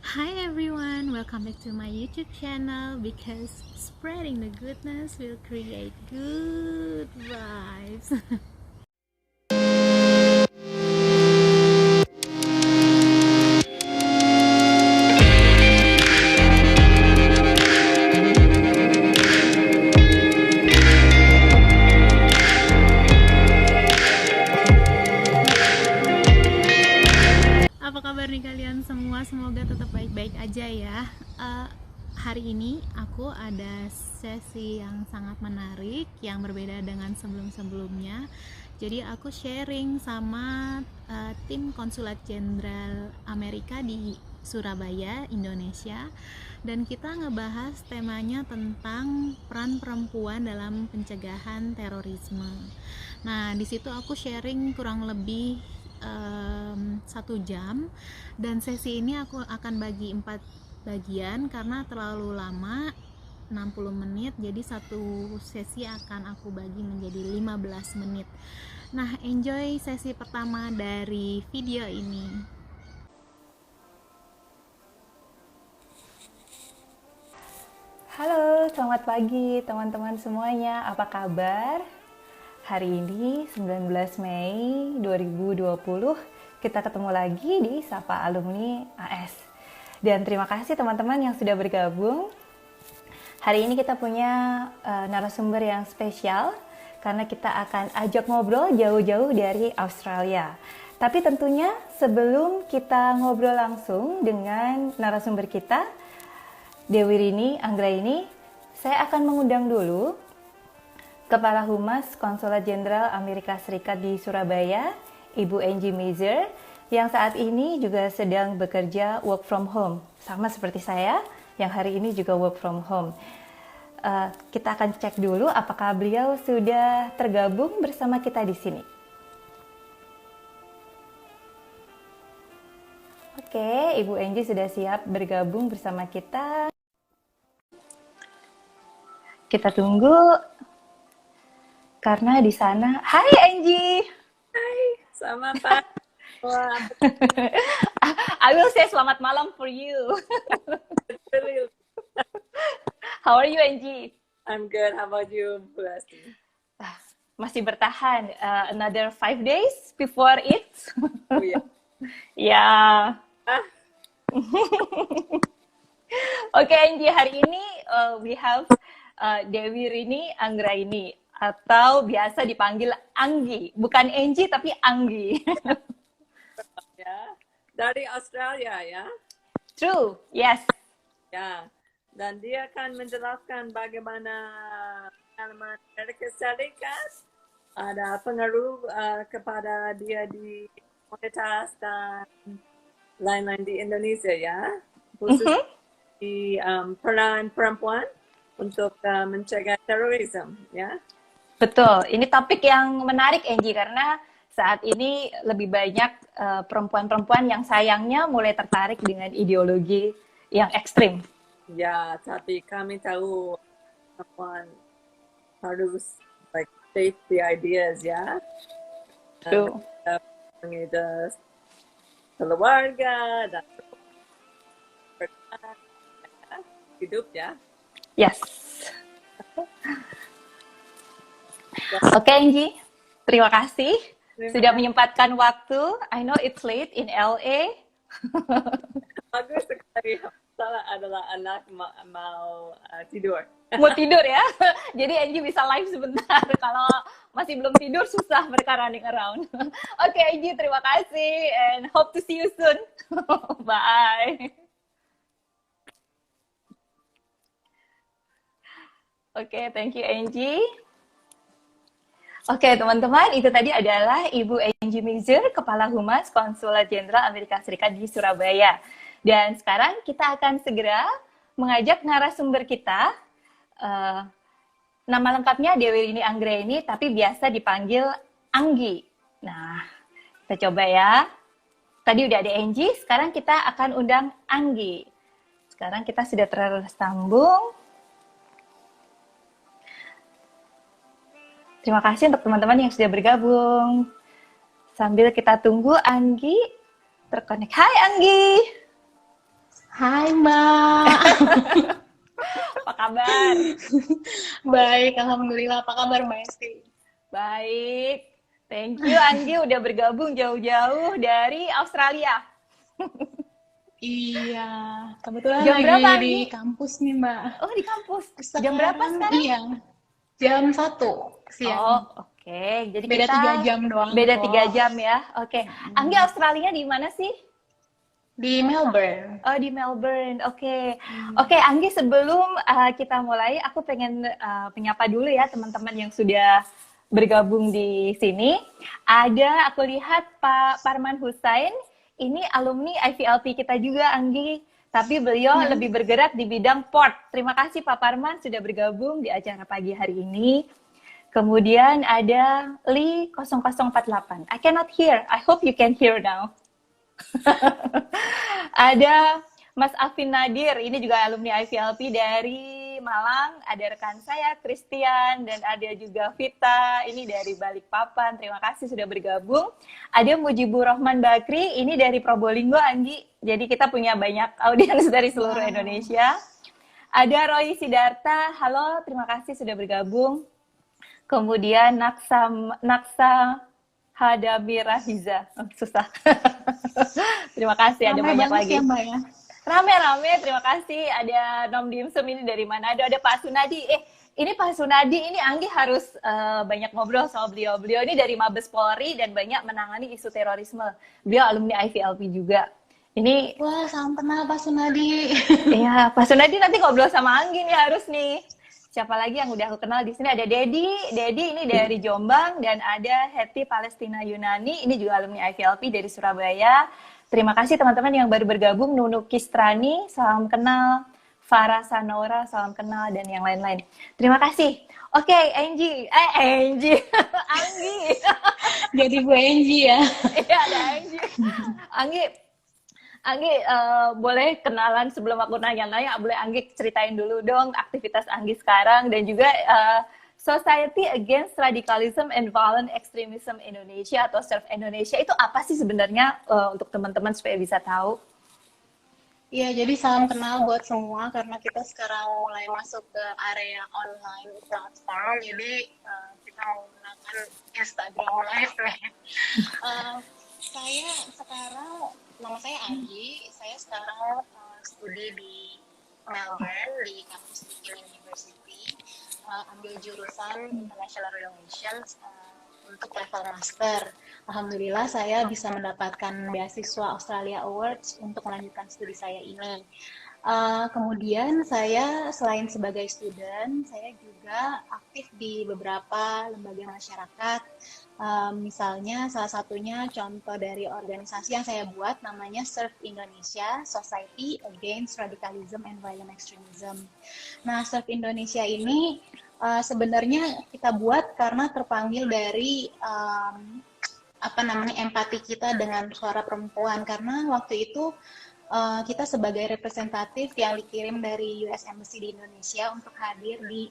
Hi everyone, welcome back to my YouTube channel because spreading the goodness will create good vibes. Apa kabar nih kalian semua? Semoga tetap baik-baik aja ya. Eh, Hari ini aku ada sesi yang sangat menarik yang berbeda dengan sebelum-sebelumnya. Jadi aku sharing sama tim Konsulat Jenderal Amerika di Surabaya, Indonesia, dan kita ngebahas temanya tentang peran perempuan dalam pencegahan terorisme. Nah, di situ aku sharing kurang lebih 1 jam, dan sesi ini aku akan bagi 4 bagian karena terlalu lama, 60 menit, jadi satu sesi akan aku bagi menjadi 15 menit. Nah, enjoy sesi pertama dari video ini. Halo, selamat pagi teman-teman semuanya. Apa kabar? Hari ini 19 Mei 2020 kita ketemu lagi di Sapa Alumni AS. Dan terima kasih teman-teman yang sudah bergabung. Hari ini kita punya narasumber yang spesial karena kita akan ajak ngobrol jauh-jauh dari Australia. Tapi tentunya sebelum kita ngobrol langsung dengan narasumber kita, Dewi Rini Anggraini, saya akan mengundang dulu Kepala Humas Konsulat Jenderal Amerika Serikat di Surabaya, Ibu Angie Mazer, yang saat ini juga sedang bekerja work from home, sama seperti saya yang hari ini juga work from home. Kita akan cek dulu apakah beliau sudah tergabung bersama kita di sini. Oke, Ibu Angie sudah siap bergabung bersama kita. Kita tunggu karena di sana. Hai Angie. Hai, selamat pagi. Wah, I will say selamat malam for you. really, How are you Angie? I'm good. How about you, Bulasti? Masih bertahan. Another 5 days before it. Oh yeah. Ya. Ah, Oke Angie, hari ini we have Dewi Rini Anggraini atau biasa dipanggil Anggi. Bukan Angie tapi Anggi. ya. Dari Australia ya. True, yes. Ya. Dan dia akan menjelaskan bagaimana pengalaman Amerika Serikat ada pengaruh kepada dia di komunitas dan lain-lain di Indonesia ya. Khusus di peran perempuan untuk mencegah terorisme ya. Betul, ini topik yang menarik Angie karena saat ini lebih banyak perempuan-perempuan yang sayangnya mulai tertarik dengan ideologi yang ekstrim. Ya, tapi kami tahu perempuan harus like shape the ideas ya. True. Mengedar keluarga dan hidup ya. Yes. Oke Angie, terima kasih sudah menyempatkan waktu. I know it's late in LA. Bagus sekali. Salah adalah anak mau tidur. Mau tidur ya? Jadi Angie bisa live sebentar. Kalau masih belum tidur susah mereka running around. Oke Angie, terima kasih and hope to see you soon. Bye. Oke, thank you Angie. Oke teman-teman, itu tadi adalah Ibu Angie Mazer, Kepala Humas Konsulat Jenderal Amerika Serikat di Surabaya. Dan sekarang kita akan segera mengajak narasumber kita. Nama lengkapnya Dewi Rini Anggraini, tapi biasa dipanggil Anggi. Nah, kita coba ya. Tadi udah ada Angie, sekarang kita akan undang Anggi. Sekarang kita sudah tersambung. Terima kasih untuk teman-teman yang sudah bergabung. Sambil kita tunggu Anggi terkonek. Hai Anggi. Hai Mbak. Apa kabar? Baik, Alhamdulillah. Apa kabar Mbak Esti? Baik. Thank you Anggi udah bergabung jauh-jauh dari Australia. Iya, kebetulan Jam lagi berapa, di Anggi? kampus nih Mbak. Oh, di kampus. Jam berapa Sekarang sekarang? iya, jam 1 siang. Oh, oke. Jadi Beda kita 3 jam doang beda kok. 3 jam ya. Oke. Anggi Australia di mana sih? Di Melbourne. Oh, di Melbourne. Oke. Oke, Anggi, sebelum kita mulai, aku pengen menyapa dulu ya teman-teman yang sudah bergabung di sini. Ada, aku lihat Pak Parman Husain, ini alumni IVLP kita juga, Anggi. Tapi beliau lebih bergerak di bidang port. Terima kasih Pak Parman sudah bergabung di acara pagi hari ini. Kemudian ada Lee 0048. I cannot hear. I hope you can hear now. Ada Mas Afin Nadir, ini juga alumni IVLP dari Malang. Ada rekan saya Christian dan ada juga Vita, ini dari Balikpapan. Terima kasih sudah bergabung. Ada Mujibur Rahman Bakri, ini dari Probolinggo, Anggi. Jadi kita punya banyak audiens dari seluruh Indonesia. Ada Roy Sidarta, halo, terima kasih sudah bergabung. Kemudian Naksa Hadamira Hiza, susah. Terima kasih, ada Ramai banyak banget lagi. ya Mbak ya. Rame-rame, terima kasih. Ada Nom Dimsum ini dari Manado, ada Pak Sunadi. Ini Pak Sunadi, ini Anggi harus banyak ngobrol sama beliau. Beliau ini dari Mabes Polri dan banyak menangani isu terorisme. Beliau alumni IVLP juga. Ini, Wah, salam kenal Pak Sunadi. iya, Pak Sunadi nanti ngobrol sama Anggi nih harus nih. Siapa lagi yang udah aku kenal di sini? Ada Dedi ini dari Jombang, dan ada Hetty Palestina Yunani, ini juga alumni IVLP dari Surabaya. Terima kasih teman-teman yang baru bergabung. Nunu Kistrani, salam kenal. Farah Sanora, salam kenal, dan yang lain-lain. Terima kasih. Oke, Anggi. Anggi. Jadi Bu Enji ya. Iya, ada Anggi. Anggi, boleh kenalan sebelum aku nanya-nanya, boleh Anggi ceritain dulu dong aktivitas Anggi sekarang, dan juga Society Against Radicalism and Violent Extremism Indonesia atau SERV Indonesia itu apa sih sebenarnya, untuk teman-teman supaya bisa tahu? Iya, jadi salam kenal buat semua karena kita sekarang mulai masuk ke area online platform. Jadi kita menggunakan Instagram Live ya. Saya sekarang, nama saya Anggi. Saya sekarang studi di Melbourne di kampus Deakin University. Ambil jurusan International Relations untuk level master. Alhamdulillah saya bisa mendapatkan beasiswa Australia Awards untuk melanjutkan studi saya ini. Kemudian saya selain sebagai student, saya juga aktif di beberapa lembaga masyarakat. Misalnya salah satunya contoh dari organisasi yang saya buat namanya SERV Indonesia, Society Against Radicalism and Violent Extremism. Nah, SERV Indonesia ini sebenarnya kita buat karena terpanggil dari empati kita dengan suara perempuan, karena waktu itu kita sebagai representatif yang dikirim dari US Embassy di Indonesia untuk hadir di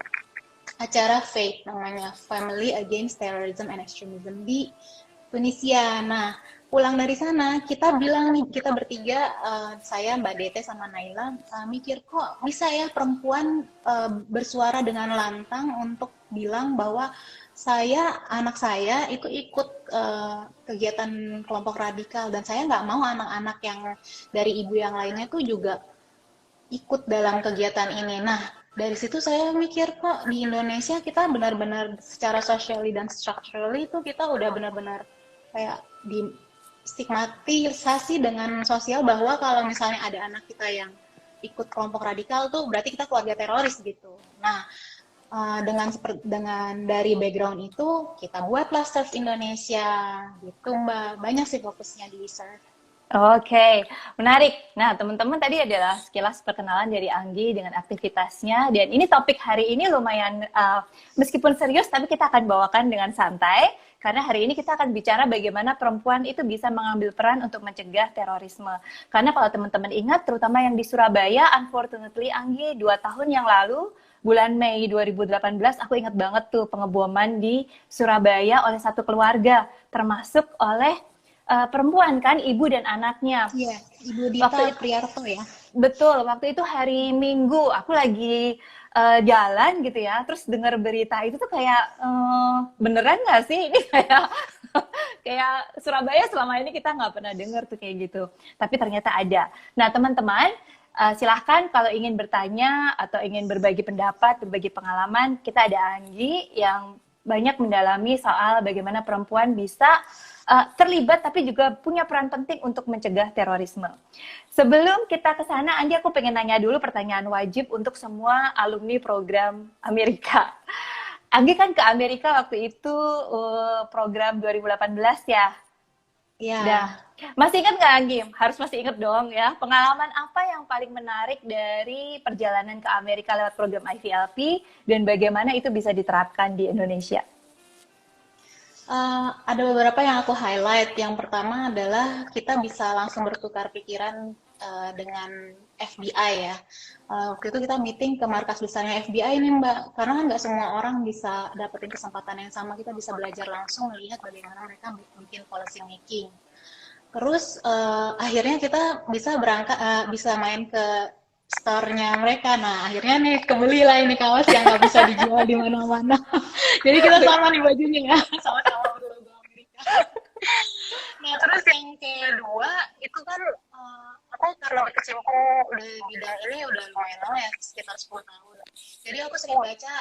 acara FATE namanya Family Against Terrorism and Extremism di Tunisia. Nah, pulang dari sana kita bilang nih, kita bertiga, saya, Mbak Dete sama Naila, mikir kok bisa ya perempuan bersuara dengan lantang untuk bilang bahwa anak saya itu ikut kegiatan kelompok radikal, dan saya nggak mau anak-anak yang dari ibu yang lainnya tuh juga ikut dalam kegiatan ini. Nah, dari situ saya mikir kok di Indonesia kita benar-benar secara socially dan structurally itu kita udah benar-benar kayak di stigmatisasi dengan sosial bahwa kalau misalnya ada anak kita yang ikut kelompok radikal tuh berarti kita keluarga teroris gitu. Nah, dengan dari background itu kita buatlah SERV Indonesia gitu Mbak. Banyak sih fokusnya di SERV. Oke, menarik. Nah, teman-teman tadi adalah sekilas perkenalan dari Anggi dengan aktivitasnya, dan ini topik hari ini lumayan meskipun serius, tapi kita akan bawakan dengan santai, karena hari ini kita akan bicara bagaimana perempuan itu bisa mengambil peran untuk mencegah terorisme. Karena kalau teman-teman ingat, terutama yang di Surabaya, unfortunately Anggi 2 tahun yang lalu, bulan Mei 2018, aku ingat banget tuh pengeboman di Surabaya oleh satu keluarga, termasuk oleh perempuan kan, ibu dan anaknya. Iya, Ibu Dita Waktu Priarto ya. Betul, waktu itu hari Minggu, aku lagi jalan gitu ya, terus dengar berita itu tuh kayak beneran nggak sih ini kayak kayak Surabaya selama ini kita nggak pernah dengar tuh kayak gitu, tapi ternyata ada. Nah teman-teman, silahkan kalau ingin bertanya atau ingin berbagi pendapat, berbagi pengalaman, kita ada Anggi yang banyak mendalami soal bagaimana perempuan bisa terlibat tapi juga punya peran penting untuk mencegah terorisme. Sebelum kita ke sana, Anggi, aku pengen nanya dulu pertanyaan wajib untuk semua alumni program Amerika. Anggi kan ke Amerika waktu itu program 2018 ya. Iya. Dah. Masih ingat nggak Anggi? Harus masih ingat dong ya. Pengalaman apa yang paling menarik dari perjalanan ke Amerika lewat program IVLP dan bagaimana itu bisa diterapkan di Indonesia? Ada beberapa yang aku highlight. Yang pertama adalah kita bisa langsung bertukar pikiran dengan FBI ya. Waktu itu kita meeting ke markas besarnya FBI nih Mbak, karena kan nggak semua orang bisa dapetin kesempatan yang sama. Kita bisa belajar langsung melihat bagaimana mereka bikin policy making. Terus akhirnya kita bisa berangkat, bisa main ke store-nya mereka. Nah akhirnya nih kebelilah ini kaos yang nggak bisa dijual di mana-mana. Jadi kita sama nih bajunya ya, sama-sama berlogo Amerika. Nah terus yang kedua itu kan aku karena berkecimpung di bidang ini udah lumayan lama ya, sekitar 10 tahun. Jadi aku sering baca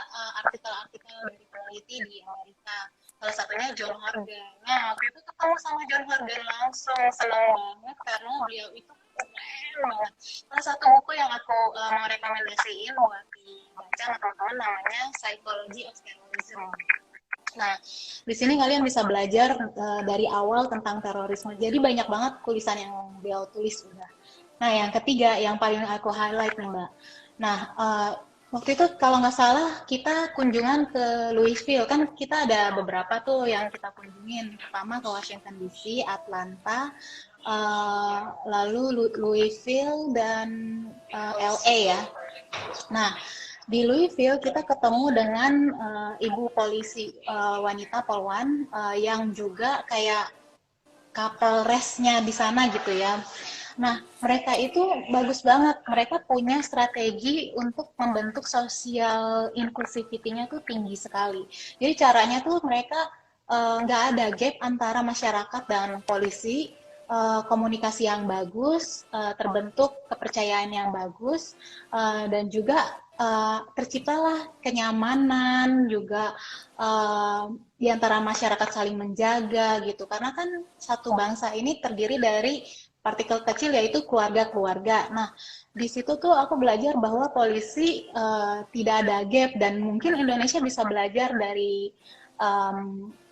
artikel-artikel dari peneliti di Amerika. Salah satunya John Horgan. Nah waktu itu ketemu sama John Horgan langsung, senang banget karena beliau itu keren banget. Salah satu buku yang aku mau rekomendasiin buat dibaca sama teman-teman namanya Psychology of Terrorism. Nah, di sini kalian bisa belajar dari awal tentang terorisme. Jadi banyak banget tulisan yang beliau tulis udah. Nah, yang ketiga yang paling aku highlight nih Mbak. Nah, waktu itu kalau nggak salah kita kunjungan ke Louisville. Kan kita ada beberapa tuh yang kita kunjungin. Pertama ke Washington DC, Atlanta, lalu Louisville dan LA ya. Nah, di Louisville kita ketemu dengan ibu polisi wanita polwan yang juga kayak kapolresnya di sana gitu ya. Nah, mereka itu bagus banget. Mereka punya strategi untuk membentuk social inclusivity-nya tuh tinggi sekali. Jadi caranya tuh mereka nggak ada gap antara masyarakat dan polisi, komunikasi yang bagus, terbentuk kepercayaan yang bagus, dan juga terciptalah kenyamanan juga di antara masyarakat saling menjaga gitu. Karena kan satu bangsa ini terdiri dari partikel kecil yaitu keluarga-keluarga. Nah, di situ tuh aku belajar bahwa polisi tidak ada gap dan mungkin Indonesia bisa belajar dari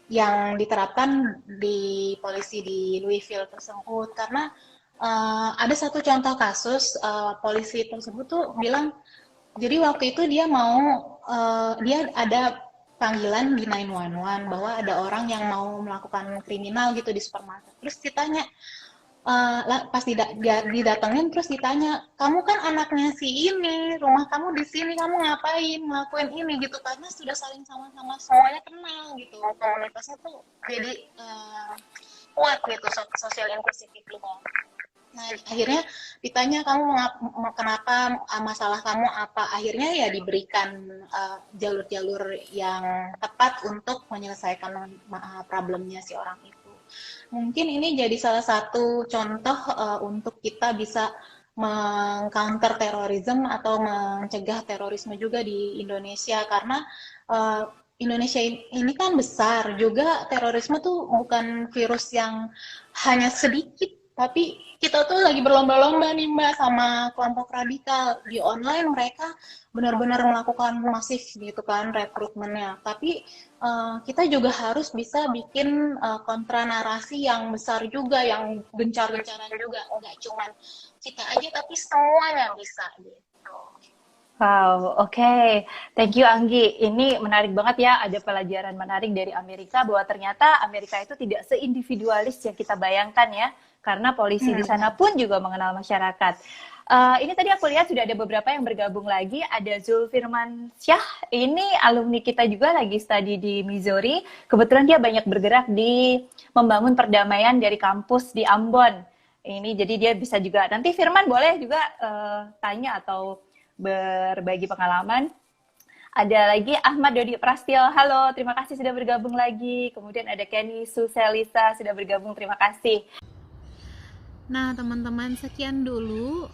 yang diterapkan di polisi di Louisville tersebut. Karena ada satu contoh kasus polisi tersebut tuh bilang, jadi waktu itu dia dia ada panggilan di 911 bahwa ada orang yang mau melakukan kriminal gitu di supermarket. Terus ditanya, pas didatengin terus ditanya, kamu kan anaknya si ini, rumah kamu di sini, kamu ngapain ngelakuin ini gitu, karena sudah saling sama-sama semuanya kenal gitu, komunitasnya tuh jadi kuat gitu, social inclusivity-nya. Nah akhirnya ditanya, kamu kenapa, masalah kamu apa, akhirnya ya diberikan jalur-jalur yang tepat untuk menyelesaikan problemnya si orang itu. Mungkin ini jadi salah satu contoh untuk kita bisa meng-counter terorisme atau mencegah terorisme juga di Indonesia, karena Indonesia ini kan besar juga, terorisme tuh bukan virus yang hanya sedikit, tapi kita tuh lagi berlomba-lomba nih Mbak sama kelompok radikal. Di online mereka benar-benar melakukan masif gitu kan rekrutmennya. Tapi kita juga harus bisa bikin kontra narasi yang besar juga, yang gencar-gencaran juga. Nggak cuma kita aja, tapi semuanya bisa gitu. Wow, oke. Thank you Anggi. Ini menarik banget ya, ada pelajaran menarik dari Amerika bahwa ternyata Amerika itu tidak seindividualis yang kita bayangkan ya, karena polisi di sana pun juga mengenal masyarakat. Ini tadi aku lihat sudah ada beberapa yang bergabung lagi. Ada Zulfirman Syah, ini alumni kita juga lagi studi di Missouri. Kebetulan dia banyak bergerak di membangun perdamaian dari kampus di Ambon. Ini jadi dia bisa juga, nanti Firman boleh juga tanya atau berbagi pengalaman. Ada lagi Ahmad Dodi Prastio, halo, terima kasih sudah bergabung lagi. Kemudian ada Kenny Suselisa sudah bergabung, terima kasih. Nah, teman-teman, sekian dulu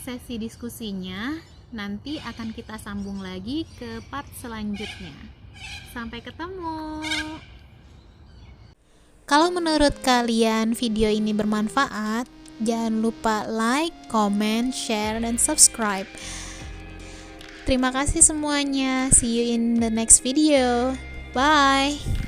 sesi diskusinya. Nanti akan kita sambung lagi ke part selanjutnya. Sampai ketemu. Kalau menurut kalian video ini bermanfaat, jangan lupa like, comment, share, dan subscribe. Terima kasih semuanya. See you in the next video. Bye.